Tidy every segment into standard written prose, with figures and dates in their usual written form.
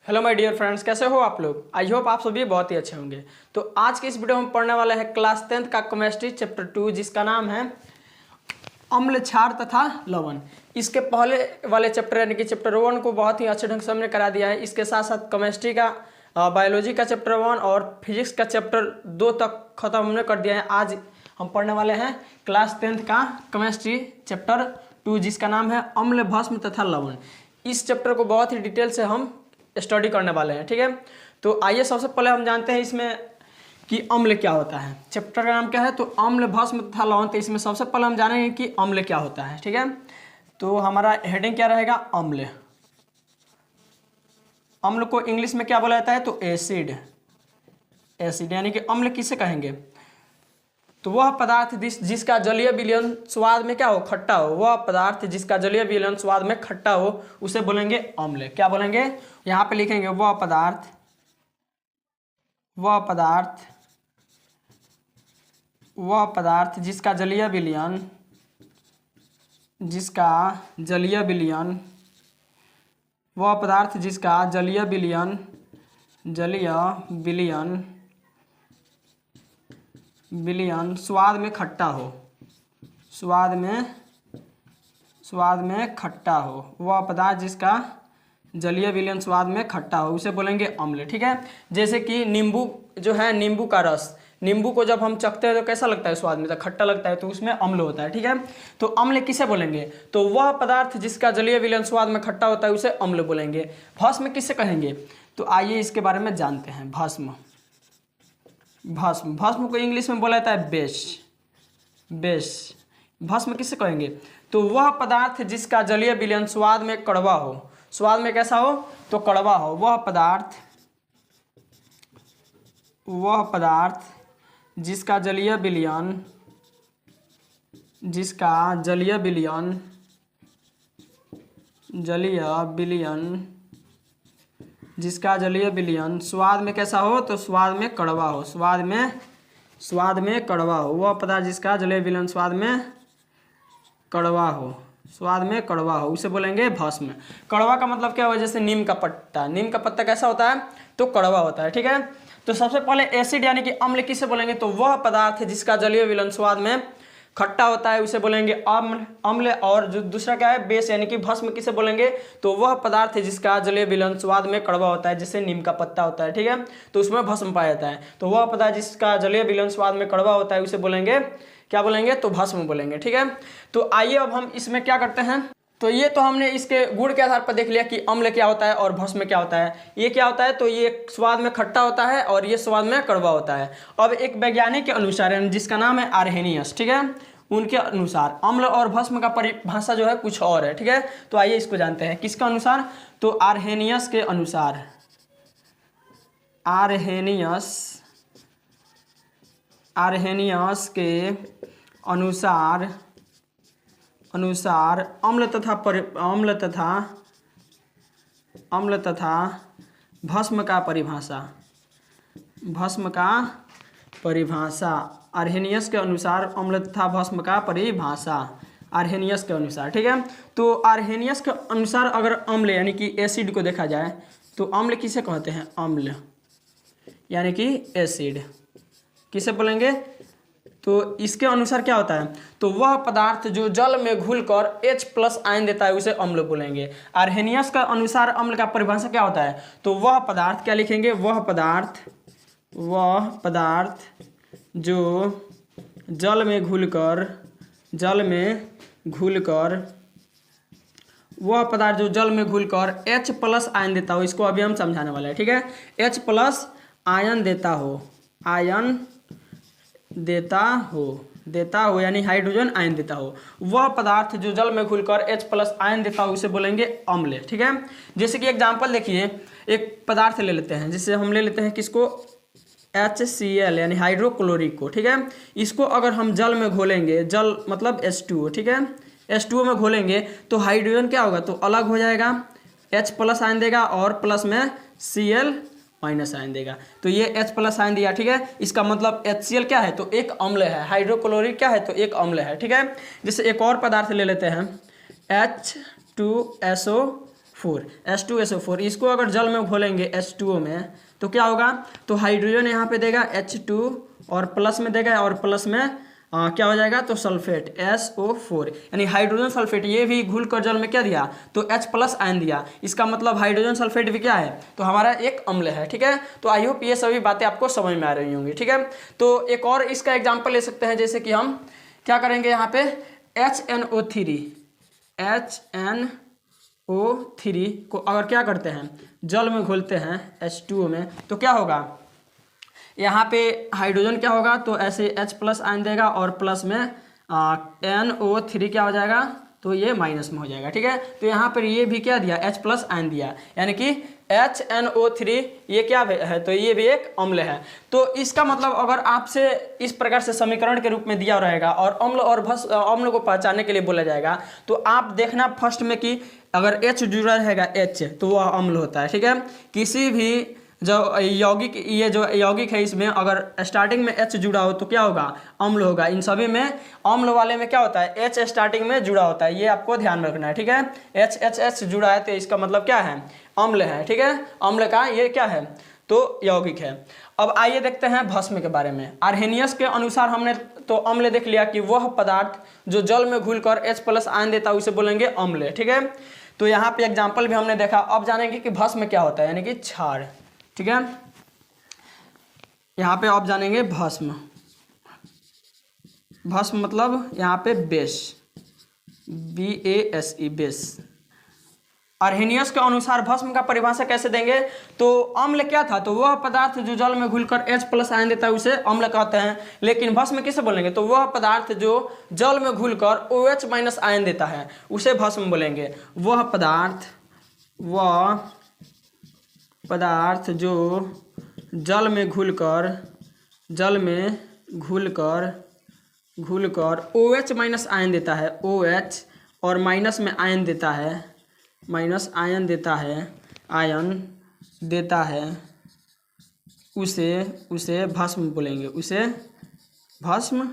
Hello my dear friends, कैसे हो आप लोग। आई होप आप सभी बहुत ही अच्छे होंगे। तो आज के इस वीडियो में पढ़ने वाले हैं क्लास 10th का केमिस्ट्री चैप्टर 2, जिसका नाम है अम्ल, क्षार तथा लवण। इसके पहले वाले चैप्टर यानी कि चैप्टर 1 को बहुत ही अच्छे ढंग से हमने करा दिया है। इसके साथ साथ केमिस्ट्री का बायोलॉजी का चैप्टर 1 और फिजिक्स का चैप्टर 2 तक खत्म हमने कर दिया है। आज हम पढ़ने वाले हैं क्लास 10th का केमिस्ट्री चैप्टर 2, जिसका नाम है अम्ल, भस्म तथा लवण। इस चैप्टर को बहुत ही डिटेल से हम स्टडी करने वाले हैं, ठीक है। तो आइए सबसे पहले हम जानते हैं इसमें कि अम्ल क्या होता है। चैप्टर का नाम क्या है? तो अम्ल, भस्म तथा लवण। तो इसमें सबसे पहले हम जानेंगे कि अम्ल क्या होता है, ठीक है। तो हमारा हेडिंग क्या रहेगा? अम्ल। अम्ल को इंग्लिश में क्या बोला जाता है? तो एसिड। एसिड यानी कि अम्ल किसे कहेंगे? तो वह पदार्थ जिसका जलीय विलयन स्वाद में क्या हो? खट्टा हो। वह पदार्थ जिसका जलीय विलयन स्वाद में खट्टा हो उसे बोलेंगे अम्ल। क्या बोलेंगे? यहाँ पे लिखेंगे वह पदार्थ जिसका जलीय विलयन वह पदार्थ जिसका जलीय विलयन स्वाद में खट्टा हो। स्वाद में खट्टा हो। वह पदार्थ जिसका जलीय विलयन स्वाद में खट्टा हो उसे बोलेंगे अम्ल, ठीक है। जैसे कि नींबू जो है, नींबू का रस, नींबू को जब हम चखते हैं तो कैसा लगता है? स्वाद में तो खट्टा लगता है, तो उसमें अम्ल होता है, ठीक है। तो अम्ल किसे बोलेंगे? तो वह पदार्थ जिसका जलीय विलयन स्वाद में खट्टा होता है उसे अम्ल बोलेंगे। भस्म किसे कहेंगे? तो आइए इसके बारे में जानते हैं। भस्म को इंग्लिश में बोला जाता है बेस। भस्म किसे कहेंगे? तो वह पदार्थ जिसका जलीय विलयन स्वाद में कड़वा हो। स्वाद में कैसा हो? तो कड़वा हो। वह पदार्थ जिसका जलीय विलयन स्वाद में कैसा हो? तो स्वाद में कड़वा हो। स्वाद में कड़वा हो। वह पदार्थ जिसका जलीय विलयन स्वाद में कड़वा हो उसे बोलेंगे भस्म। कड़वा का मतलब क्या हुआ? जैसे नीम का पत्ता कैसा होता है? तो कड़वा होता है, ठीक है। तो सबसे पहले एसिड यानी कि अम्ल किसे बोलेंगे? तो वह पदार्थ जिसका जलीय विलयन स्वाद में खट्टा होता है उसे बोलेंगे अम्ल। और जो दूसरा क्या है? बेस यानी कि भस्म किसे बोलेंगे? तो वह पदार्थ जिसका जलीय विलयन स्वाद में कड़वा होता है, जैसे नीम का पत्ता होता है, ठीक है। तो उसमें भस्म पाया जाता है। तो वह पदार्थ जिसका जलीय विलयन स्वाद में कड़वा होता है उसे बोलेंगे, क्या बोलेंगे? तो भस्म बोलेंगे, ठीक है। तो आइए अब हम इसमें क्या करते हैं। तो ये तो हमने इसके गुण के आधार पर देख लिया कि अम्ल क्या होता है और भस्म क्या होता है। ये क्या होता है? तो ये स्वाद में खट्टा होता है और ये स्वाद में कड़वा होता है। अब एक वैज्ञानिक के अनुसार, जिसका नाम है आर्हेनियस, ठीक है, उनके अनुसार अम्ल और भस्म का परिभाषा जो है कुछ और है, ठीक है। तो आइए इसको जानते हैं। किसका अनुसार? तो आर्हेनियस के अनुसार। आर्हेनियस के अनुसार अम्ल तथा भस्म का परिभाषा। आर्हेनियस के अनुसार अम्ल तथा भस्म का परिभाषा। आर्हेनियस के अनुसार, ठीक है। तो आर्हेनियस के अनुसार अगर अम्ल यानी कि एसिड को देखा जाए तो अम्ल किसे कहते हैं? अम्ल यानी कि एसिड किसे बोलेंगे? तो इसके अनुसार क्या होता है? तो वह पदार्थ जो जल में घुलकर H+ आयन देता है उसे अम्ल बोलेंगे। आर्हेनियस का अनुसार अम्ल का परिभाषा क्या होता है? तो वह पदार्थ, क्या लिखेंगे? वह पदार्थ जो जल में घुलकर H+ आयन देता हो, इसको अभी हम समझाने वाले हैं, ठीक है। H+ आयन देता हो यानी हाइड्रोजन आयन देता हो। वह पदार्थ जो जल में घुलकर H+ आयन देता हो उसे बोलेंगे अम्ल, ठीक है। जैसे कि एग्जांपल देखिए, एक पदार्थ ले लेते हैं, जिससे हम ले लेते हैं किसको? HCl यानी हाइड्रोक्लोरिक को, ठीक है। इसको अगर हम जल में घोलेंगे, जल मतलब H2O, ठीक है, H2O में घोलेंगे तो हाइड्रोजन क्या होगा? तो अलग हो जाएगा, H+ आयन देगा और प्लस में Cl- आयन देगा। तो ये H+ आयन दिया, ठीक है। इसका मतलब HCl क्या है? तो एक अम्ल है। हाइड्रोक्लोरिक क्या है? तो एक अम्ल है, ठीक है। जैसे एक और पदार्थ ले लेते हैं, H2SO 4 H2SO4, इसको अगर जल में घोलेंगे H2O में तो क्या होगा, तो हाइड्रोजन यहाँ पे देगा H2 और प्लस में देगा और प्लस में क्या हो जाएगा, तो सल्फेट SO4, यानी हाइड्रोजन सल्फेट, ये भी घुल कर जल में क्या दिया, तो H+ आयन दिया। इसका मतलब हाइड्रोजन सल्फेट भी क्या है, तो हमारा एक अम्ल है। ठीक है, तो आई होप ये सभी बातें आपको समझ में आ रही होंगी। ठीक है, तो एक और इसका एग्जाम्पल ले सकते हैं, जैसे कि हम क्या करेंगे यहाँ पे HNO3 को अगर क्या करते हैं जल में घोलते हैं H2O में तो क्या होगा, यहाँ पे हाइड्रोजन क्या होगा, तो ऐसे H+ आयन देगा और प्लस में NO3 क्या हो जाएगा, तो ये माइनस में हो जाएगा। ठीक है, तो यहाँ पर ये भी क्या दिया, H+ आयन दिया, यानी कि HNO3 ये क्या है, तो ये भी एक अम्ल है। तो इसका मतलब अगर आपसे इस प्रकार से समीकरण के रूप में दिया रहेगा और अम्ल और अम्ल को पहचानने के लिए बोला जाएगा, तो आप देखना फर्स्ट में कि अगर H जुड़ा रहेगा H तो वह अम्ल होता है। ठीक है, किसी भी जो यौगिक, ये जो यौगिक है इसमें अगर स्टार्टिंग में H जुड़ा हो तो क्या होगा, अम्ल होगा। इन सभी में अम्ल वाले में क्या होता है, H स्टार्टिंग में जुड़ा होता है, ये आपको ध्यान रखना है। ठीक है, H जुड़ा है तो इसका मतलब क्या है, अम्ल है। ठीक है, अम्ल का ये क्या है, तो यौगिक है। अब आइए देखते हैं भस्म के बारे में। आर्हेनियस के अनुसार हमने तो अम्ल देख लिया कि वह पदार्थ जो जल में घुलकर H+ आयन देता है उसे बोलेंगे अम्ल। ठीक है, तो यहाँ पे एग्जाम्पल भी हमने देखा। अब जानेंगे कि भस्म क्या होता है, यानी कि क्षार। ठीक है, यहाँ पे आप जानेंगे भस्म। भस्म मतलब यहाँ पे बेस, BASE, बेस। आर्हेनियस के अनुसार भस्म का परिभाषा कैसे देंगे, तो अम्ल क्या था, तो वह पदार्थ जो जल में घुलकर H+ आयन देता है उसे अम्ल कहते हैं। लेकिन भस्म किसे बोलेंगे, तो वह पदार्थ जो जल में घुलकर OH- आयन देता है उसे भस्म बोलेंगे। वह पदार्थ जो जल में घुलकर OH- आयन देता है, OH और माइनस में आयन देता है, आयन देता है, उसे भस्म बोलेंगे, उसे भस्म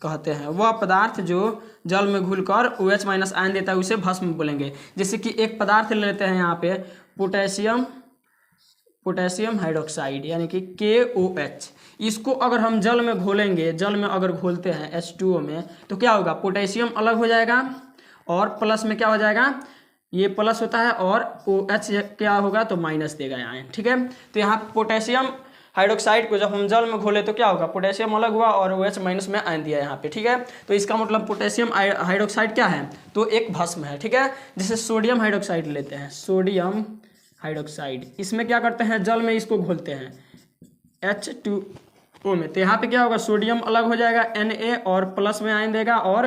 कहते हैं। वह पदार्थ जो जल में घुलकर OH- आयन देता है उसे भस्म बोलेंगे। जैसे कि एक पदार्थ ले लेते हैं यहाँ पे पोटेशियम हाइड्रोक्साइड, यानी कि KOH। इसको अगर हम जल में घोलेंगे, जल में अगर घोलते हैं H2O में तो क्या होगा, पोटेशियम अलग हो जाएगा और प्लस में क्या हो जाएगा, ये प्लस होता है और OH क्या होगा, तो माइनस देगा आयन। ठीक है, तो यहाँ पोटेशियम हाइड्रोक्साइड को जब हम जल में घोले तो क्या होगा, पोटेशियम अलग हुआ और OH- में आयन दिया यहाँ पे। ठीक है, तो इसका मतलब पोटेशियम हाइड्रोक्साइड क्या है, तो एक भस्म है। ठीक है, जैसे सोडियम हाइड्रोक्साइड लेते हैं, सोडियम हाइड्रोक्साइड, इसमें क्या करते हैं, जल में इसको घोलते हैं H2O में, तो यहाँ पे क्या होगा, सोडियम अलग हो जाएगा Na और प्लस में आयन देगा और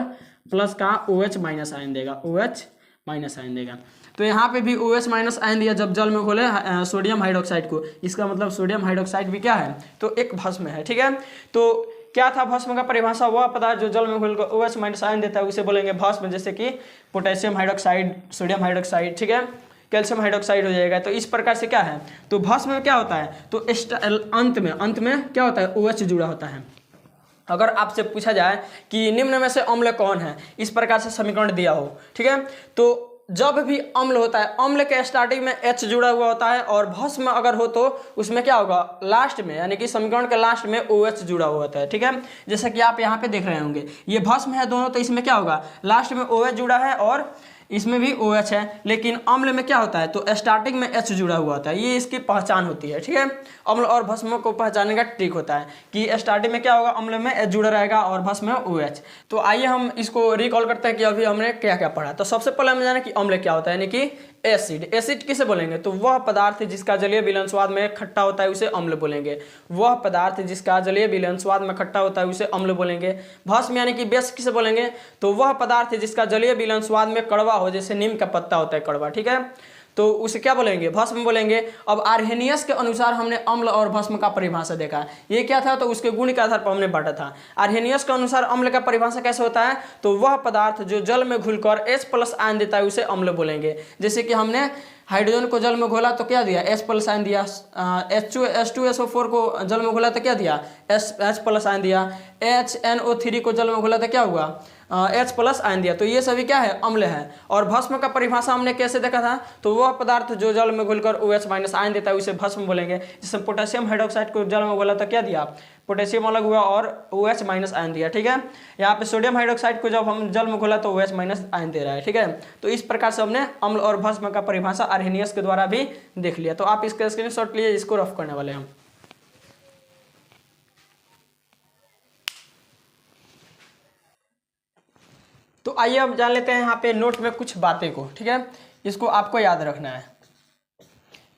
प्लस का OH- आयन देगा, OH- आयन देगा। तो यहाँ पे भी OH- आयन दिया जब जल में घोले सोडियम हाइड्रोक्साइड को, इसका मतलब सोडियम हाइड्रोक्साइड भी क्या है, तो एक भस्म है। ठीक है, तो क्या था भस्म का परिभाषा, वह पदार्थ जो जल में घुलकर OH- आयन देता है उसे बोलेंगे भस्म। जैसे कि पोटेशियम हाइड्रोक्साइड, सोडियम हाइड्रोक्साइड, ठीक है, कैल्शियम हाइड्रोक्साइड हो जाएगा। तो इस प्रकार से क्या है, तो भस्म में क्या होता है, तो अंत में क्या होता है, OH जुड़ा होता है। अगर आपसे पूछा जाए कि निम्न में से अम्ल कौन है, इस प्रकार से समीकरण दिया हो, ठीक है, तो जब भी अम्ल होता है, अम्ल के स्टार्टिंग में H जुड़ा हुआ होता है और भस्म अगर हो तो उसमें क्या होगा, लास्ट में, यानी कि समीकरण के लास्ट में OH जुड़ा हुआ होता है। ठीक है, जैसे कि आप यहाँ पे देख रहे होंगे, ये भस्म है दोनों, तो इसमें क्या होगा, लास्ट में OH जुड़ा है और इसमें भी OH है। लेकिन अम्ल में क्या होता है, तो स्टार्टिंग में H जुड़ा हुआ होता है, ये इसकी पहचान होती है। ठीक है, अम्ल और भस्म को पहचानने का ट्रिक होता है कि स्टार्टिंग में क्या होगा, अम्ल में H जुड़ा रहेगा और भस्म में OH। तो आइए हम इसको रिकॉल करते हैं कि अभी हमने क्या क्या पढ़ा। तो सबसे पहले हम जाने कि अम्ल क्या होता है, यानी कि एसिड। एसिड किसे बोलेंगे, तो वह पदार्थ जिसका जलीय विलयन स्वाद में खट्टा होता है उसे अम्ल बोलेंगे। वह पदार्थ जिसका जलीय विलयन स्वाद में खट्टा होता है उसे अम्ल बोलेंगे। भस्म यानी कि बेस किसे बोलेंगे, तो वह पदार्थ जिसका जलीय विलयन स्वाद में कड़वा हो, जैसे नीम का पत्ता होता है कड़वा, ठीक है, तो उसे क्या बोलेंगे, भस्म बोलेंगे। अब आर्हेनियस के अनुसार हमने अम्ल और भस्म का परिभाषा देखा, ये क्या था, तो उसके गुण के आधार पर हमने बांटा था। आर्हेनियस के अनुसार अम्ल का परिभाषा कैसे होता है, तो वह पदार्थ जो जल में घुलकर H+ आयन देता है उसे अम्ल बोलेंगे। जैसे कि हमने हाइड्रोजन को जल में घोला तो क्या दिया, H+ आयन दिया। H2SO4 को जल में घोला तो क्या दिया, H+ आयन दिया। HNO3 को जल में घोला था क्या हुआ, H+ आयन दिया, तो ये सभी क्या है, अम्ल है। और भस्म का परिभाषा हमने कैसे देखा था, तो वह पदार्थ जो जल में घुलकर OH- आयन देता है उसे भस्म बोलेंगे। जैसे पोटेशियम हाइड्रोक्साइड को जल में घोला तो क्या दिया, पोटेशियम अलग हुआ और OH- आयन दिया, ठीक है। यहाँ पे सोडियम हाइड्रोक्साइड को जब हम जल में घोला तो OH- आयन दे रहा है, ठीक है। तो इस प्रकार से हमने अम्ल और भस्म का परिभाषा आर्हेनियस के द्वारा भी देख लिया। तो आप इसका स्क्रीनशॉट लिए, इसको रफ करने वाले हम। तो आइए अब जान लेते हैं यहाँ पे नोट में कुछ बातें को, ठीक है। इसको आपको याद रखना है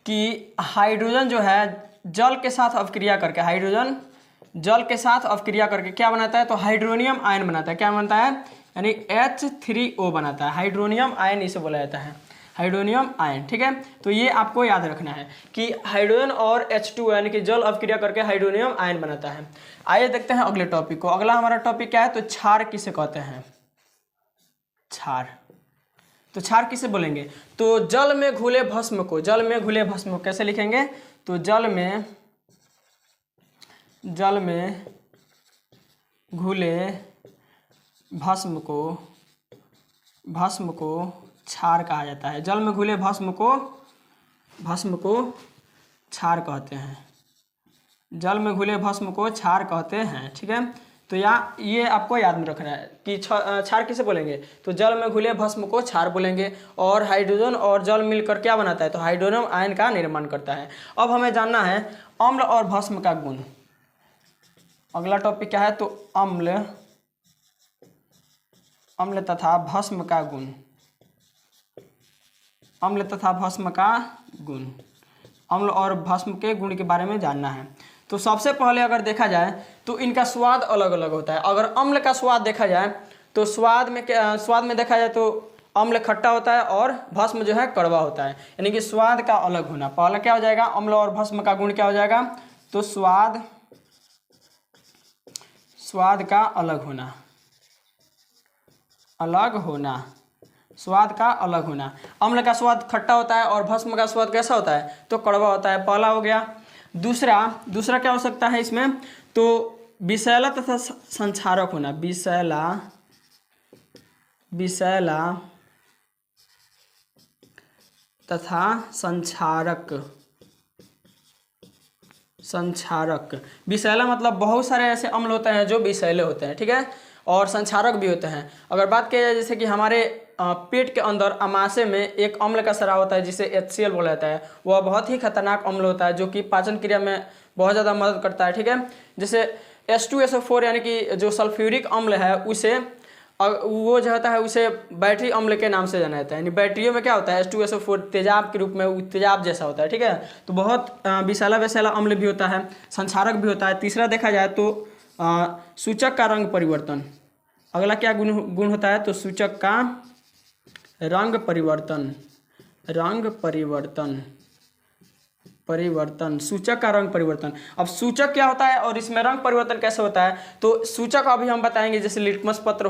कि हाइड्रोजन जो है जल के साथ अवक्रिया करके, हाइड्रोजन जल के साथ अवक्रिया करके क्या बनाता है, तो हाइड्रोनियम आयन बनाता है। क्या बनता है, यानी H3O बनाता है, हाइड्रोनियम आयन इसे बोला जाता है, हाइड्रोनियम आयन, ठीक है। तो ये आपको याद रखना है कि हाइड्रोजन और H2 यानी कि जल अवक्रिया करके हाइड्रोनियम आयन बनाता है। आइए देखते हैं अगले टॉपिक को। अगला हमारा टॉपिक क्या है, तो क्षार किसे कहते हैं, क्षार। तो क्षार किसे बोलेंगे, तो जल में घुले भस्म को, जल में घुले भस्म को कैसे लिखेंगे, तो जल में घुले भस्म को क्षार कहा जाता है। जल में घुले भस्म को क्षार कहते हैं, जल में घुले भस्म को क्षार कहते हैं, ठीक है। तो ये आपको याद में रखना है कि क्षार किसे बोलेंगे, तो जल में घुले भस्म को क्षार बोलेंगे। और हाइड्रोजन और जल मिलकर क्या बनाता है, तो हाइड्रोनियम आयन का निर्माण करता है। अब हमें जानना है अम्ल और भस्म का गुण। अगला टॉपिक क्या है, तो अम्ल तथा भस्म का गुण, अम्ल तथा भस्म का गुण, अम्ल और भस्म के गुण के बारे में जानना है। तो सबसे पहले अगर देखा जाए तो इनका स्वाद अलग अलग होता है। अगर अम्ल का स्वाद देखा जाए तो स्वाद में देखा जाए तो अम्ल खट्टा होता है और भस्म जो है कड़वा होता है, यानी कि स्वाद का अलग होना। पहला क्या हो जाएगा, अम्ल और भस्म का गुण क्या हो जाएगा, तो स्वाद का अलग होना, स्वाद का अलग होना। अम्ल का स्वाद खट्टा होता है और भस्म का स्वाद कैसा होता है, तो कड़वा होता है, पहला हो गया। दूसरा क्या हो सकता है इसमें, तो विषैला तथा संक्षारक होना, विषैला तथा संक्षारक। विषैला मतलब बहुत सारे ऐसे अम्ल होते हैं जो विषैले होते हैं, ठीक है, और संक्षारक भी होते हैं। अगर बात किया जाए जैसे कि हमारे पेट के अंदर अमाशय में एक अम्ल का स्राव होता है जिसे HCl बोला जाता है, वह बहुत ही खतरनाक अम्ल होता है जो कि पाचन क्रिया में बहुत ज़्यादा मदद करता है, ठीक है। जैसे H2SO4 यानी कि जो सल्फ्यूरिक अम्ल है उसे वो जो होता है उसे बैटरी अम्ल के नाम से जाना जाता है। यानी बैटरियों में क्या होता है, H2SO4 तेजाब के रूप में, तेजाब जैसा होता है, ठीक है। तो बहुत विषैला अम्ल भी होता है, संक्षारक भी होता है। तीसरा देखा जाए तो सूचक का रंग परिवर्तन। अगला क्या गुण होता है, तो सूचक का रंग परिवर्तन, सूचक का रंग परिवर्तन। अब सूचक क्या होता है और इसमें रंग परिवर्तन कैसे होता है, तो सूचक अभी हम बताएंगे। जैसे लिटमस पत्र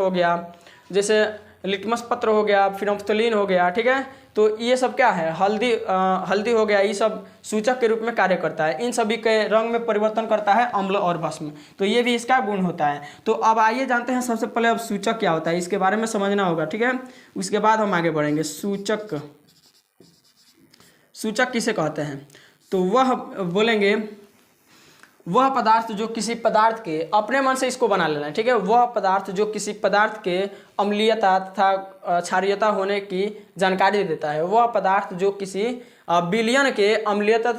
हो गया, फिर नफ्थलीन हो गया, ठीक है। तो ये सब क्या है, हल्दी हो गया, ये सब सूचक के रूप में कार्य करता है। इन सभी के रंग में परिवर्तन करता है अम्ल और भस्म, तो ये भी इसका गुण होता है। तो अब आइए जानते हैं सबसे पहले अब सूचक क्या होता है, इसके बारे में समझना होगा, ठीक है। उसके बाद हम आगे बढ़ेंगे। सूचक किसे कहते हैं, तो वह बोलेंगे वह पदार्थ जो किसी पदार्थ के, अपने मन से इसको बना लेना है, ठीक है। वह पदार्थ जो किसी पदार्थ के अम्लीयता तथा क्षारीयता होने की जानकारी देता है। वह पदार्थ जो किसी विलयन के अम्लीयता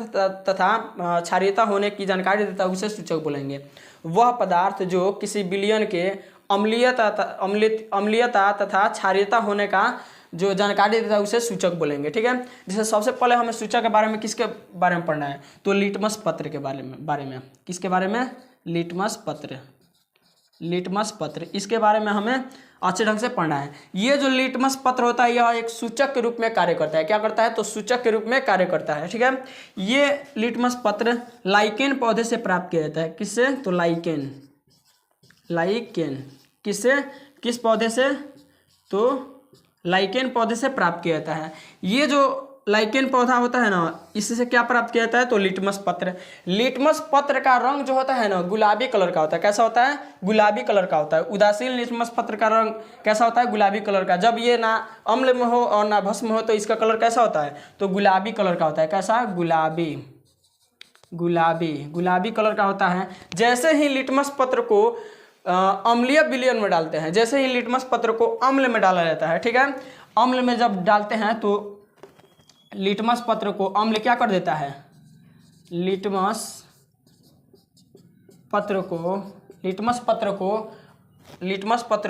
तथा क्षारीयता होने की जानकारी देता है उसे सूचक बोलेंगे। वह पदार्थ जो किसी विलयन के अम्लीयता तथा क्षारीयता होने का जो जानकारी देता है उसे सूचक बोलेंगे, ठीक है। जैसे सबसे पहले हमें सूचक के बारे में किसके बारे में पढ़ना है, तो लिटमस पत्र के बारे में किसके बारे में, लिटमस पत्र, इसके बारे में हमें अच्छे ढंग से पढ़ना है। ये जो लिटमस पत्र होता है यह एक सूचक के रूप में कार्य करता है। क्या करता है, तो सूचक के रूप में कार्य करता है, ठीक है। ये लिटमस पत्र लाइकेन पौधे से प्राप्त किया जाता है। किससे, तो लाइकेन किस पौधे से, तो लाइकेन पौधे से प्राप्त किया जाता है। ये जो लाइकेन पौधा होता है ना, इससे क्या प्राप्त किया जाता है, तो लिटमस पत्र। लिटमस पत्र का रंग जो होता है ना गुलाबी कलर का होता है। कैसा होता है, गुलाबी कलर का होता है। उदासीन लिटमस पत्र का रंग कैसा होता है, गुलाबी कलर का। जब ये ना अम्ल में हो और ना भस्म हो तो इसका कलर कैसा होता है, तो गुलाबी कलर का होता है। कैसा, गुलाबी, गुलाबी, गुलाबी कलर का होता है। जैसे ही लिटमस पत्र को अम्लीय विलयन में डालते हैं, जैसे ही लिटमस पत्र को अम्ल में डाला जाता है, ठीक है, अम्ल में जब डालते हैं तो लिटमस पत्र को अम्ल क्या कर देता है, लिटमस पत्र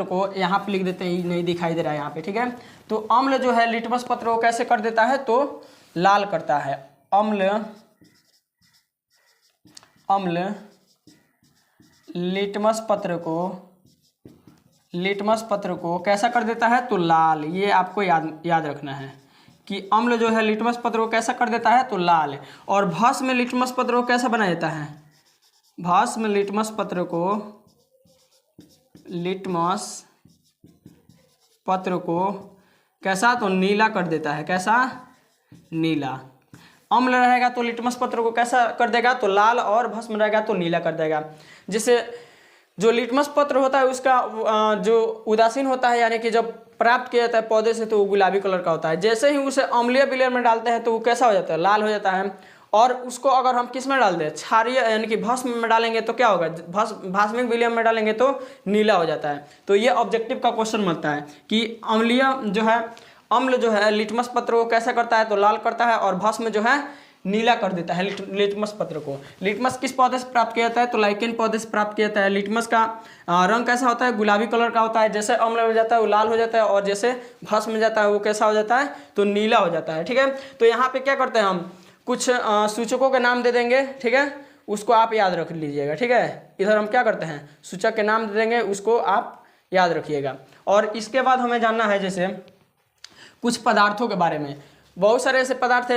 को यहाँ पे लिख देते हैं, नहीं दिखाई दे रहा है यहाँ पे, ठीक है। तो अम्ल जो है लिटमस पत्र को कैसे कर देता है, तो लाल करता है। अम्ल लिटमस पत्र को कैसा कर देता है, तो लाल। ये आपको याद रखना है कि अम्ल जो है लिटमस पत्र को कैसा कर देता है, तो लाल। और भस्म लिटमस पत्र को कैसा बना देता है, भस्म लिटमस पत्र को कैसा, तो नीला कर देता है। कैसा, नीला। अम्ल रहेगा तो लिटमस पत्र को कैसा कर देगा, तो लाल, और भस्म रहेगा तो नीला कर देगा। जिससे जो लिटमस पत्र होता है उसका जो उदासीन होता है, यानी कि जब प्राप्त किया जाता है पौधे से, तो वो गुलाबी कलर का होता है। जैसे ही उसे अम्लीय विलयन में डालते हैं तो वो कैसा हो जाता है, लाल हो जाता है। और उसको अगर हम किस में डाल दें, क्षारीय यानी कि भस्म में डालेंगे तो क्या होगा, भास्मिक विलयन में डालेंगे तो नीला हो जाता है। तो ये ऑब्जेक्टिव का क्वेश्चन बनता है कि अम्ल जो है लिटमस पत्र को कैसा करता है, तो लाल करता है, और भस्म जो है नीला कर देता है लिटमस पत्र को। लिटमस किस पौधे से प्राप्त किया जाता है, तो लाइकेन पौधे से प्राप्त किया जाता है। लिटमस का रंग कैसा होता है, गुलाबी कलर का होता है। जैसे अम्ल में जाता है वो लाल हो जाता है, और जैसे भस्म में जाता है वो कैसा हो जाता है, तो नीला हो जाता है, ठीक है। तो यहाँ पे क्या करते हैं, हम कुछ सूचकों के नाम दे देंगे, ठीक है, उसको आप याद रख लीजिएगा, ठीक है। इधर हम क्या करते हैं, सूचक के नाम दे देंगे, उसको आप याद रखिएगा। और इसके बाद हमें जानना है जैसे कुछ पदार्थों के बारे में। बहुत सारे ऐसे पदार्थ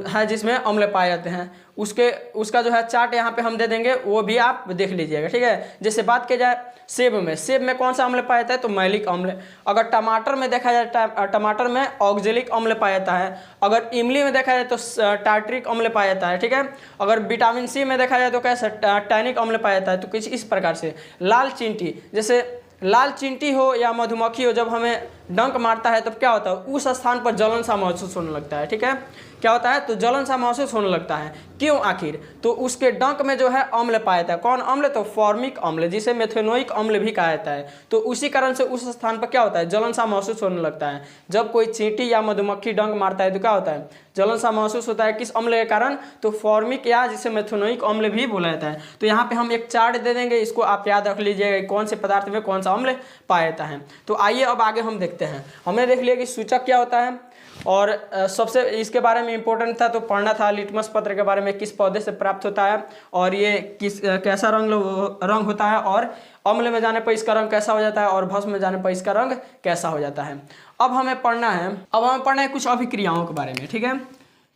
है जिसमें अम्ल पाए जाते हैं, उसका जो है चार्ट यहाँ पे हम दे देंगे, वो भी आप देख लीजिएगा, ठीक है। जैसे बात की जाए सेब में कौन सा अम्ल पाया जाता है, तो मैलिक अम्ल। अगर टमाटर में देखा जाए, टमाटर में ऑक्जेलिक अम्ल पाया जाता है। अगर इमली में देखा जाए तो टार्टरिक अम्ल पाया जाता है, ठीक है। अगर विटामिन सी में देखा जाए तो कैसे टैनिक अम्ल पाया जाता है। तो कुछ इस प्रकार से लाल चींटी, जैसे लाल चींटी हो या मधुमक्खी हो, जब हमें डंक मारता है तब क्या होता है, उस स्थान पर जलन सा महसूस होने लगता है, ठीक है। क्या होता है, तो जलन सा महसूस होने लगता है। क्यों आखिर, तो उसके डंक में जो है अम्ल पाया जाता है। कौन अम्ल, तो फॉर्मिक अम्ल, जिसे मेथेनोइक अम्ल भी कहा जाता है। तो उसी कारण से उस स्थान पर क्या होता है, जलन सा महसूस होने लगता है। जब कोई चींटी या मधुमक्खी डंक मारता है तो क्या होता है, जलन सा महसूस होता है। किस अम्ल के कारण, तो फॉर्मिक या जिसे मेथेनोइक अम्ल भी बोला जाता है। तो यहाँ पे हम एक चार्ट दे देंगे, इसको आप याद रख लीजिएगा कौन से पदार्थ में कौन सा अम्ल पाया जाता है। तो आइए अब आगे हम देखते हैं। हमने देख लिया कि सूचक क्या होता है, और सबसे इसके बारे में इम्पोर्टेंट था तो पढ़ना था लिटमस पत्र के बारे में, किस पौधे से प्राप्त होता है और ये कैसा रंग होता है, और अम्ल में जाने पर इसका रंग कैसा हो जाता है, और भस्म में जाने पर इसका रंग कैसा हो जाता है। अब हमें पढ़ना है कुछ अभिक्रियाओं के बारे में, ठीक है,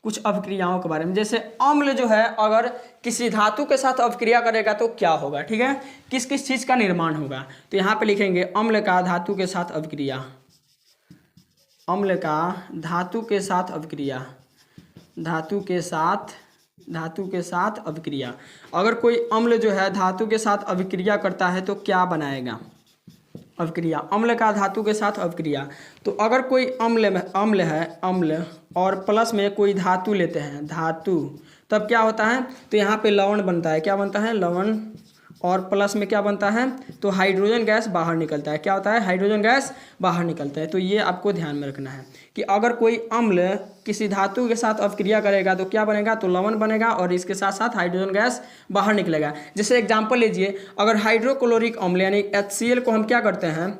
कुछ अभिक्रियाओं के बारे में। जैसे अम्ल जो है अगर किसी धातु के साथ अभिक्रिया करेगा तो क्या होगा, ठीक है, किस किस चीज़ का निर्माण होगा। तो यहाँ पे लिखेंगे अम्ल का धातु के साथ अभिक्रिया, अम्ल का धातु के साथ अभिक्रिया, धातु के साथ अभिक्रिया। अगर कोई अम्ल जो है धातु के साथ अभिक्रिया करता है तो क्या बनाएगा, अभिक्रिया, अम्ल का धातु के साथ अभिक्रिया। तो अगर कोई अम्ल है और प्लस में कोई धातु लेते हैं, धातु, तब क्या होता है, तो यहाँ पे लवण बनता है। क्या बनता है, लवण, और प्लस में क्या बनता है, तो हाइड्रोजन गैस बाहर निकलता है। क्या होता है, हाइड्रोजन गैस बाहर निकलता है। तो ये आपको ध्यान में रखना है कि अगर कोई अम्ल किसी धातु के साथ अभिक्रिया करेगा तो क्या बनेगा, तो लवण बनेगा, और इसके साथ साथ हाइड्रोजन गैस बाहर निकलेगा। जैसे एग्जाम्पल लीजिए, अगर हाइड्रोक्लोरिक अम्ल यानी HCl को हम क्या करते हैं,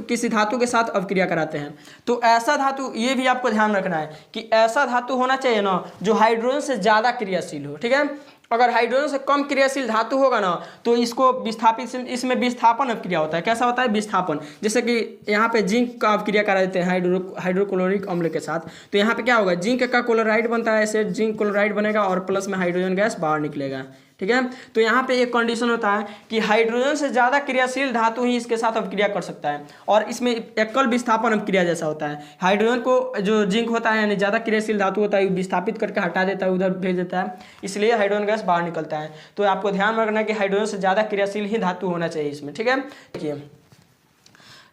किसी धातु के साथ अभिक्रिया कराते हैं, तो ऐसा धातु, ये भी आपको ध्यान रखना है कि ऐसा धातु होना चाहिए ना जो हाइड्रोजन से ज़्यादा क्रियाशील हो, ठीक है। अगर हाइड्रोजन से कम क्रियाशील धातु होगा ना तो इसको विस्थापित, इसमें विस्थापन अभिक्रिया होता है। कैसा होता है, विस्थापन। जैसे कि यहाँ पे जिंक का अभिक्रिया करा देते हैं हाइड्रोक्लोरिक अम्ल के साथ, तो यहाँ पे क्या होगा, जिंक का क्लोराइड बनता है, ऐसे जिंक क्लोराइड बनेगा और प्लस में हाइड्रोजन गैस बाहर निकलेगा, ठीक है। तो यहाँ पे एक कंडीशन होता है कि हाइड्रोजन से ज़्यादा क्रियाशील धातु ही इसके साथ अभिक्रिया कर सकता है, और इसमें एकल विस्थापन अभिक्रिया जैसा होता है। हाइड्रोजन को जो जिंक होता है यानी ज़्यादा क्रियाशील धातु होता है विस्थापित करके हटा देता है, उधर भेज देता है, इसलिए हाइड्रोजन गैस बाहर निकलता है। तो आपको ध्यान रखना है कि हाइड्रोजन से ज़्यादा क्रियाशील ही धातु होना चाहिए इसमें, ठीक है। देखिए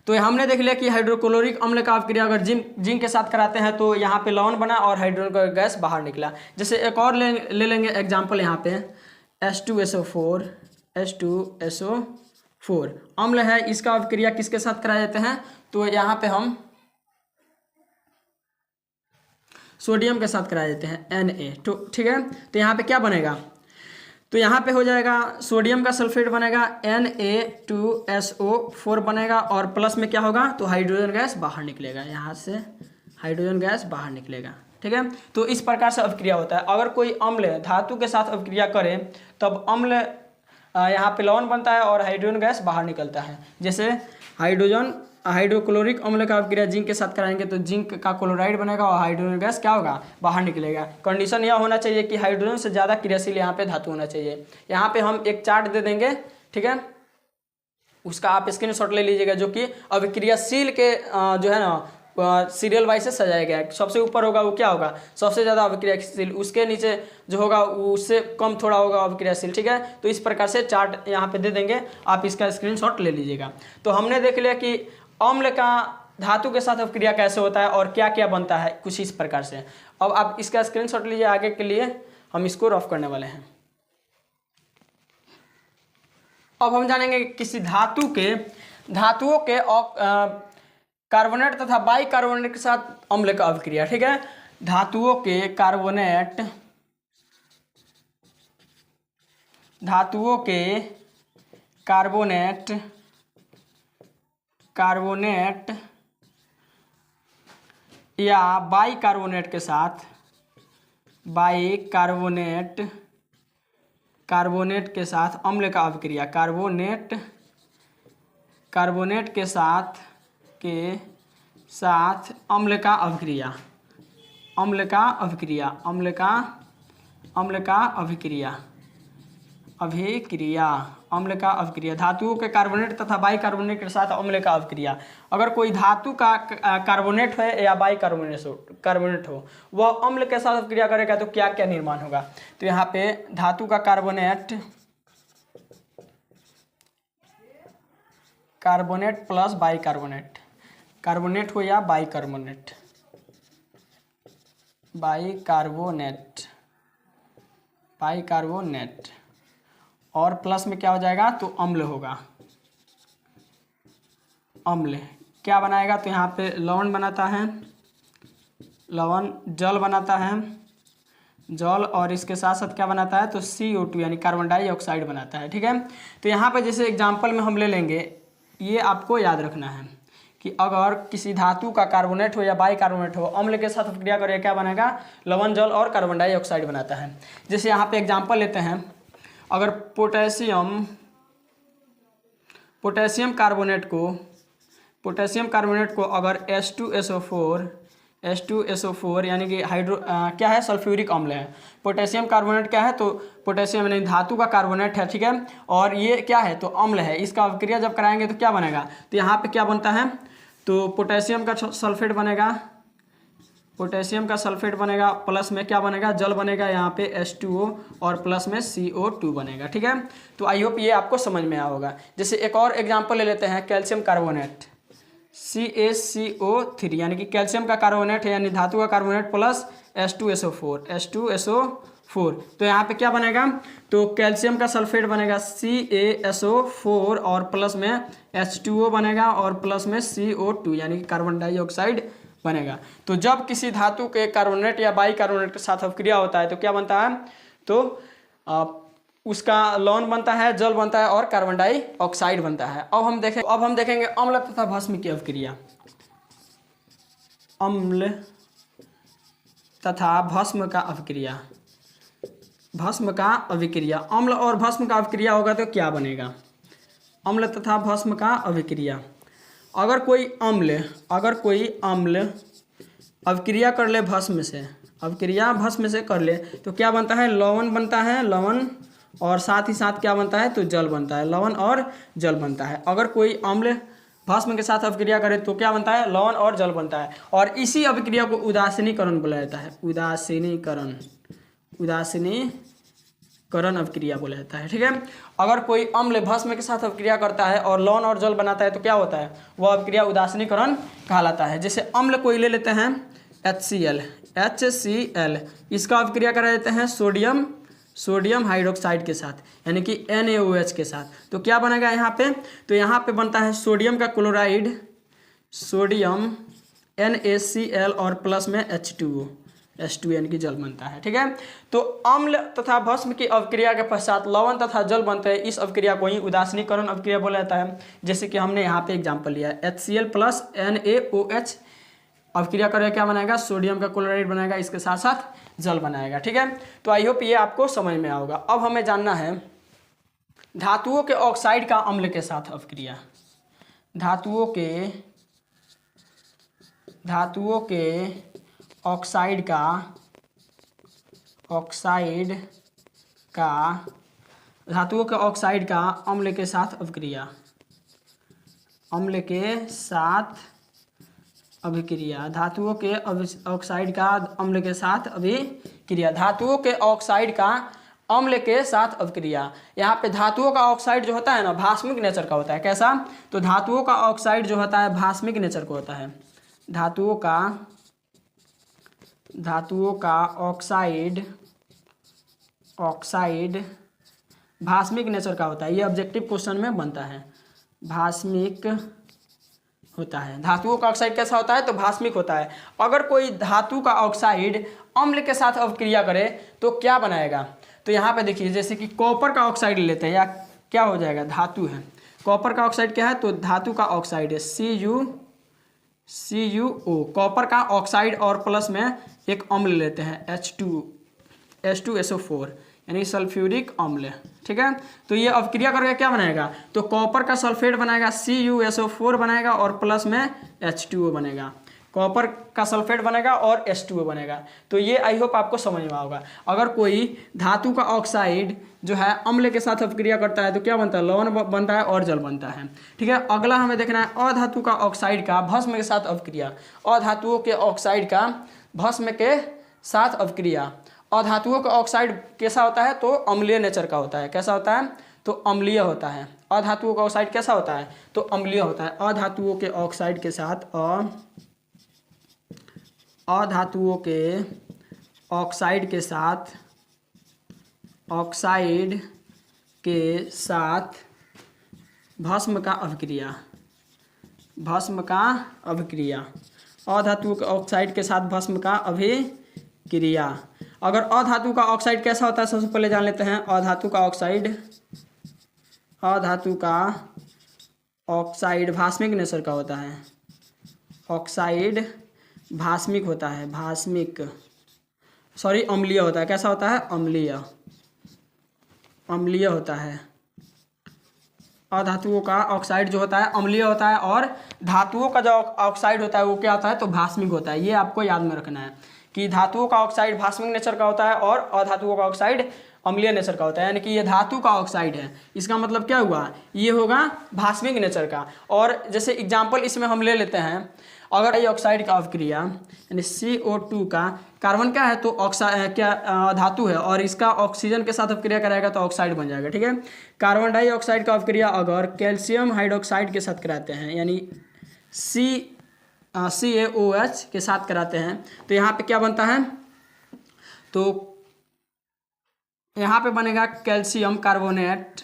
तो हमने देख लिया कि हाइड्रोक्लोरिक अम्ल का अभिक्रिया अगर जिंक के साथ कराते हैं तो यहाँ पे लवण बना और हाइड्रोजन का गैस बाहर निकला। जैसे एक और ले लेंगे एग्जाम्पल, यहाँ पे H2SO4 H2SO4 अम्ल है, इसका अभिक्रिया किसके साथ कराए जाते हैं, तो यहाँ पे हम सोडियम के साथ कराए जाते हैं Na, तो ठीक है। तो यहाँ पे क्या बनेगा, तो यहाँ पे हो जाएगा सोडियम का सल्फेट बनेगा Na2SO4 बनेगा, और प्लस में क्या होगा, तो हाइड्रोजन गैस बाहर निकलेगा, यहाँ से हाइड्रोजन गैस बाहर निकलेगा, ठीक है। तो इस प्रकार से अभिक्रिया होता है। अगर कोई अम्ल धातु के साथ अभिक्रिया करे तब अम्ल यहाँ पे लवण बनता है और हाइड्रोजन गैस बाहर निकलता है। जैसे हाइड्रोक्लोरिक अम्ल का अभिक्रिया जिंक के साथ कराएंगे तो जिंक का क्लोराइड बनेगा और हाइड्रोजन गैस क्या होगा, बाहर निकलेगा। कंडीशन यह होना चाहिए कि हाइड्रोजन से ज़्यादा क्रियाशील यहाँ पे धातु होना चाहिए। यहाँ पे हम एक चार्ट दे देंगे, ठीक है, उसका आप स्क्रीनशॉट ले लीजिएगा, जो कि अभिक्रियाशील के जो है ना सीरियल वाइज से सजाया गया है। सबसे ऊपर होगा वो क्या होगा, सबसे ज़्यादा अभिक्रियाशील, उसके नीचे जो होगा उससे कम थोड़ा होगा अभिक्रियाशील, ठीक है। तो इस प्रकार से चार्ट यहाँ पे दे देंगे, आप इसका स्क्रीनशॉट ले लीजिएगा। तो हमने देख लिया कि अम्ल का धातु के साथ अभिक्रिया कैसे होता है और क्या क्या बनता है, कुछ इस प्रकार से। अब आप इसका स्क्रीनशॉट लीजिए, आगे के लिए हम इसको रफ करने वाले हैं। अब हम जानेंगे किसी धातुओं के कार्बोनेट तथा बाई कार्बोनेट के साथ अम्ल का अभिक्रिया, ठीक है। धातुओं के कार्बोनेट या बाई कार्बोनेट के साथ अम्ल का अभिक्रिया, कार्बोनेट के साथ अम्ल का अभिक्रिया धातुओं के कार्बोनेट तथा बाई कार्बोनेट के साथ अम्ल का अभिक्रिया। अगर कोई धातु का कार्बोनेट हो या बाई कार्बोनेट हो, वह अम्ल के साथ अभिक्रिया करेगा तो क्या क्या निर्माण होगा। तो यहाँ पे धातु का कार्बोनेट प्लस बाई कार्बोनेट हो या बाई कार्बोनेट और प्लस में क्या हो जाएगा, तो अम्ल होगा। अम्ल क्या बनाएगा, तो यहाँ पे लवण बनाता है, जल बनाता है, जल, और इसके साथ साथ क्या बनाता है, तो CO2 यानी कार्बन डाइऑक्साइड बनाता है, ठीक है। तो यहाँ पे जैसे एग्जाम्पल में हम ले लेंगे, ये आपको याद रखना है कि अगर किसी धातु का कार्बोनेट हो या बाई कार्बोनेट हो, अम्ल के साथ अभिक्रिया करेगा क्या बनेगा, लवण, जल और कार्बन डाइऑक्साइड बनाता है। जैसे यहाँ पे एग्जाम्पल लेते हैं, अगर पोटेशियम कार्बोनेट को अगर H2SO4 यानी कि क्या है, सल्फ्यूरिक अम्ल है। पोटेशियम कार्बोनेट क्या है, तो पोटेशियम यानी धातु का कार्बोनेट है, ठीक है, और ये क्या है, तो अम्ल है। इसका अभिक्रिया जब कराएंगे तो क्या बनेगा, तो यहाँ पे क्या बनता है, तो पोटेशियम का सल्फेट बनेगा, प्लस में क्या बनेगा, जल बनेगा, यहाँ पे H2O और प्लस में CO2 बनेगा, ठीक है। तो आई होप ये आपको समझ में आया होगा। जैसे एक और एग्जांपल ले लेते हैं, कैल्शियम कार्बोनेट CaCO3 यानी कि कैल्शियम का कार्बोनेट है, यानी धातु का कार्बोनेट प्लस H2SO4। तो यहाँ पे क्या बनेगा, तो कैल्शियम का सल्फेट बनेगा CaSO4 और प्लस में H2O बनेगा और प्लस में CO2 यानी कि कार्बन डाइऑक्साइड बनेगा। तो जब किसी धातु के कार्बोनेट या बाई कार्बोनेट के साथ अभिक्रिया होता है तो क्या बनता है, तो उसका लवण बनता है, जल बनता है और कार्बन डाइऑक्साइड बनता है। अब हम देखेंगे अम्ल तथा भस्म की अभिक्रिया। अम्ल तथा भस्म का अभिक्रिया, अम्ल और भस्म का अभिक्रिया होगा तो क्या बनेगा, अम्ल तथा भस्म का अभिक्रिया। अगर कोई अम्ल अभिक्रिया कर ले भस्म से कर ले तो क्या बनता है, लवण बनता है, लवण और साथ ही साथ क्या बनता है, तो जल बनता है, लवण और जल बनता है। अगर कोई अम्ल भस्म के साथ अभिक्रिया करे तो क्या बनता है, लवण और जल बनता है। और इसी अभिक्रिया को उदासीनीकरण बोला जाता है, उदासीनीकरण, उदासीनीकरण अभिक्रिया बोला जाता है। ठीक है, अगर कोई अम्ल भस्म के साथ अभिक्रिया करता है और लवण और जल बनाता है तो क्या होता है, वह अभिक्रिया उदासीनीकरण कहलाता है। जैसे अम्ल कोई ले लेते हैं HCl, इसका अभिक्रिया करा देते हैं सोडियम हाइड्रोक्साइड के साथ, यानी कि NaOH के साथ। तो क्या बनेगा यहाँ पे, तो यहाँ पे बनता है सोडियम का क्लोराइड, सोडियम NaCl और प्लस में H2O यानी कि जल बनता है। ठीक है, तो अम्ल तथा भस्म की अभिक्रिया के पश्चात लवण तथा जल बनते हैं, इस अभिक्रिया को ही उदासीनीकरण अभिक्रिया बोला जाता है। जैसे कि हमने यहाँ पे एग्जाम्पल लिया है, HCl प्लस NaOH अभिक्रिया करेगा क्या बनाएगा, सोडियम का क्लोराइड बनाएगा, इसके साथ साथ जल बनाएगा। ठीक है, तो आई होप ये आपको समझ में आओगा। अब हमें जानना है धातुओं के ऑक्साइड का अम्ल के साथ अभिक्रिया, धातुओं के ऑक्साइड का धातुओं के ऑक्साइड का अम्ल के साथ अभिक्रिया, धातुओं के ऑक्साइड का अम्ल के साथ अभिक्रिया, धातुओं के ऑक्साइड का अम्ल के साथ अभिक्रिया। यहाँ पे धातुओं का ऑक्साइड जो होता है ना, भास्मिक नेचर का होता है। कैसा, तो धातुओं का ऑक्साइड जो होता है भास्मिक नेचर का होता है। धातुओं का ऑक्साइड भास्मिक नेचर का होता है। ये ऑब्जेक्टिव क्वेश्चन में बनता है, भास्मिक होता है। धातुओं का ऑक्साइड कैसा होता है, तो भास्मिक होता है। अगर कोई धातु का ऑक्साइड अम्ल के साथ अभिक्रिया करे तो क्या बनाएगा, तो यहाँ पे देखिए, जैसे कि कॉपर का ऑक्साइड लेते हैं, या क्या हो जाएगा, धातु है, कॉपर का ऑक्साइड क्या है, तो धातु का ऑक्साइड है CuO, कॉपर का ऑक्साइड और प्लस में एक अम्ल लेते हैं H2SO4 यानी सल्फ्यूरिक अम्ल। ठीक है, तो ये अभिक्रिया करके क्या बनाएगा, तो कॉपर का सल्फेट बनाएगा, CuSO4 बनाएगा और प्लस में H2O बनेगा, कॉपर का सल्फेट बनेगा और H2O बनेगा। तो ये आई होप आपको समझ में होगा। अगर कोई धातु का ऑक्साइड जो है अम्ल के साथ अभिक्रिया करता है तो क्या बनता है, लवण बनता है और जल बनता है। ठीक है, अगला हमें देखना है अधातु का ऑक्साइड का भस्म के साथ अभिक्रिया, अधातुओं के ऑक्साइड का भस्म के साथ अभिक्रिया। अधातुओं का ऑक्साइड कैसा होता है, तो अम्लीय नेचर का होता है। कैसा होता है, तो अम्लीय होता है। अधातुओं का ऑक्साइड कैसा होता है, तो अम्लीय होता है। अधातुओं के ऑक्साइड के साथ अधातुओं के ऑक्साइड के साथ भस्म का अभिक्रिया, अधातुओं के ऑक्साइड के साथ भस्म का अभिक्रिया। अगर अधातु का ऑक्साइड कैसा होता है, सबसे पहले जान लेते हैं। अधातु का ऑक्साइड भास्मिक नेचर का होता है, ऑक्साइड भास्मिक होता है, अम्लीय होता है। कैसा होता है, अम्लीय होता है। अधातुओं का ऑक्साइड जो होता है अम्लीय होता है, और धातुओं का जो ऑक्साइड होता है वो क्या होता है, तो भास्मिक होता है। ये आपको याद में रखना है कि धातुओं का ऑक्साइड भास्मिक नेचर का होता है और अधातुओं का ऑक्साइड अम्लीय नेचर का होता है। यानी कि ये धातु का ऑक्साइड है, इसका मतलब क्या हुआ, ये होगा भास्मिक नेचर का। और जैसे एग्जाम्पल इसमें हम ले लेते हैं, अगर ये ऑक्साइड का अभिक्रिया यानी CO2 का कार्बन क्या है, तो ऑक्साइड क्या धातु है, और इसका ऑक्सीजन के साथ अभिक्रिया कराएगा तो ऑक्साइड बन जाएगा। ठीक है, कार्बन डाइऑक्साइड का अभिक्रिया अगर कैल्शियम हाइड्रोक्साइड के साथ कराते हैं यानी CaOH के साथ कराते हैं तो यहाँ पे क्या बनता है, तो यहाँ पे बनेगा कैल्शियम कार्बोनेट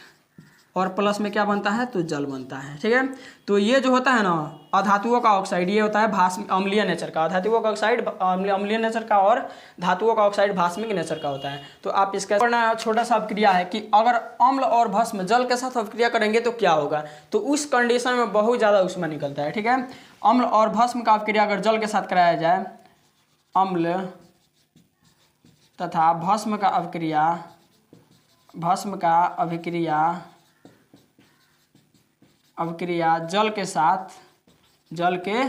और प्लस में क्या बनता है, तो जल बनता है। ठीक है, तो ये जो होता है ना अधातुओं का ऑक्साइड, ये होता है अम्लीय नेचर का। अधातुओं का ऑक्साइड अम्लीय नेचर का और धातुओं का ऑक्साइड भास्मिक नेचर का होता है। तो आप इसका पढ़ना छोटा सा अभिक्रिया है कि अगर अम्ल और भस्म जल के साथ अभिक्रिया करेंगे तो क्या होगा, तो उस कंडीशन में बहुत ज़्यादा ऊष्मा निकलता है। ठीक है, अम्ल और भस्म का अभिक्रिया अगर जल के साथ कराया जाए, अम्ल तथा भस्म का अभिक्रिया जल के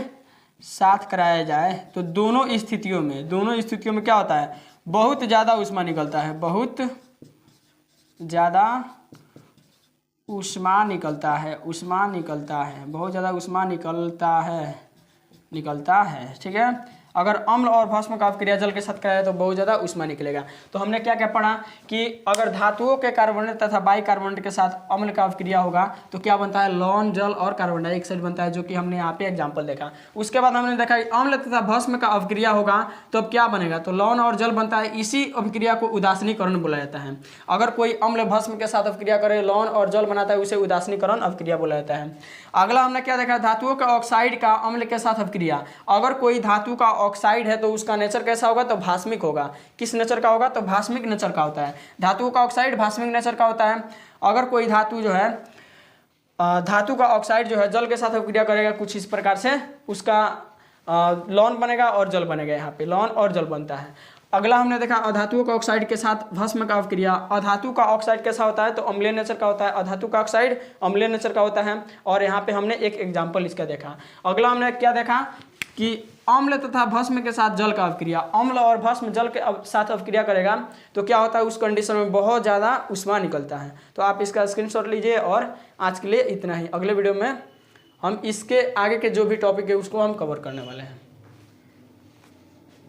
साथ कराया जाए तो दोनों स्थितियों में क्या होता है, बहुत ज़्यादा ऊष्मा निकलता है, बहुत ज़्यादा ऊष्मा निकलता है, ऊष्मा निकलता है, बहुत ज़्यादा ऊष्मा निकलता है। ठीक है, अगर अम्ल और भस्म का अपक्रिया जल के साथ कराए तो बहुत ज़्यादा ऊष्मा निकलेगा। तो हमने क्या क्या पढ़ा कि अगर धातुओं के कार्बोनेट तथा बाइकार्बोनेट के साथ अम्ल का अपक्रिया होगा तो क्या बनता है, लौन जल और कार्बन डाइऑक्साइड बनता है, जो कि हमने यहाँ पे एग्जाम्पल देखा। उसके बाद हमने देखा कि अम्ल तथा भस्म का अपक्रिया होगा तो अब क्या बनेगा, तो लौन और जल बनता है। इसी अपक्रिया को उदासीनीकरण बोला जाता है। अगर कोई अम्ल भस्म के साथ अपक्रिया करे, लौन और जल बनाता है, उसे उदासीनीकरण अपक्रिया बोला जाता है। अगला हमने क्या देखा, धातुओं का ऑक्साइड का अम्ल के साथ अपक्रिया। अगर कोई धातु का ऑक्साइड है तो उसका नेचर कैसा होगा, तो भास्मिक होगा। किस नेचर का होगा, तो भास्मिक नेचर का होता है। धातुओं का ऑक्साइड भास्मिक नेचर का होता है। अगर कोई धातु जो है, धातु का ऑक्साइड जो है जल के साथ अपक्रिया करेगा कुछ इस प्रकार से, उसका लौन बनेगा और जल बनेगा। यहाँ पे लौन और जल बनता है। अगला हमने देखा अधातुओं का ऑक्साइड के साथ भस्म का अपक्रिया। अधातु का ऑक्साइड कैसा होता है, तो अम्लीय नेचर का होता है। अधातु का ऑक्साइड अम्लीय नेचर का होता है। और यहाँ पे हमने एक एग्जाम्पल इसका देखा। अगला हमने क्या देखा कि अम्ल तथा भस्म के साथ जल का अपक्रिया। अम्ल और भस्म जल के साथ अपक्रिया करेगा तो क्या होता है, उस कंडीशन में बहुत ज़्यादा ऊष्मा निकलता है। तो आप इसका स्क्रीनशॉट लीजिए। और आज के लिए इतना ही। अगले वीडियो में हम इसके आगे के जो भी टॉपिक है उसको हम कवर करने वाले हैं।